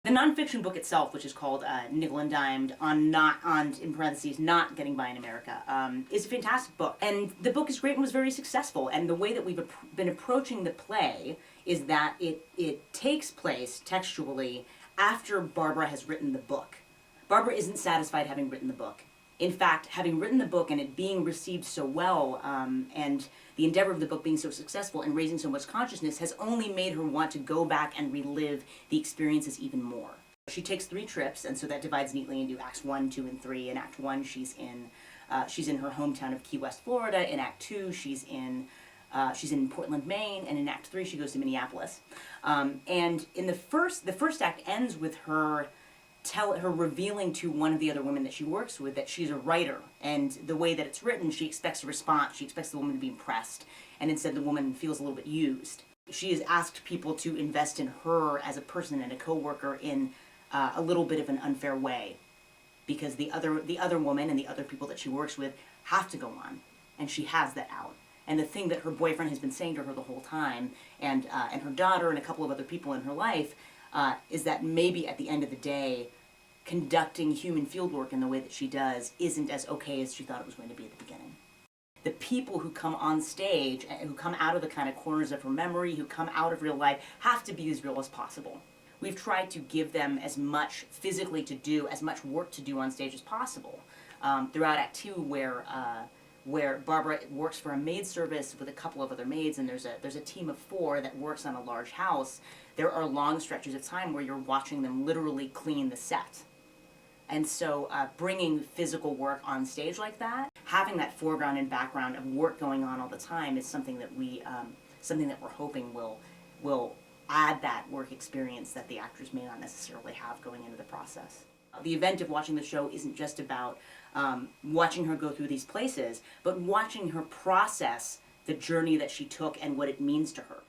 The nonfiction book itself, which is called Nickel and Dimed, in parentheses, Not Getting By in America, is a fantastic book. And the book is great and was very successful. And the way that we've been approaching the play is that it takes place textually after Barbara has written the book. Barbara isn't satisfied having written the book. In fact, having written the book and it being received so well, and the endeavor of the book being so successful and raising so much consciousness has only made her want to go back and relive the experiences even more. She takes 3 trips, and so that divides neatly into Acts 1, 2, and 3. In Act 1, she's in her hometown of Key West, Florida. In Act 2, she's in Portland, Maine, and in Act 3, she goes to Minneapolis. And in the first act ends with her revealing to one of the other women that she works with that she's a writer, and the way that it's written, she expects a response. She expects the woman to be impressed, and instead the woman feels a little bit used. She has asked people to invest in her as a person and a co-worker in a little bit of an unfair way, because the other woman and the other people that she works with have to go on, and she has that out. And the thing that her boyfriend has been saying to her the whole time, and her daughter and a couple of other people in her life, is that maybe at the end of the day, conducting human fieldwork in the way that she does isn't as okay as she thought it was going to be at the beginning. The people who come on stage, who come out of the kind of corners of her memory, who come out of real life, have to be as real as possible. We've tried to give them as much physically to do, as much work to do on stage as possible. Throughout Act 2, where Barbara works for a maid service with a couple of other maids, and there's a team of 4 that works on a large house, there are long stretches of time where you're watching them literally clean the set. And so bringing physical work on stage like that, having that foreground and background of work going on all the time, is something that we're hoping will add that work experience that the actors may not necessarily have going into the process. The event of watching the show isn't just about watching her go through these places, but watching her process the journey that she took and what it means to her.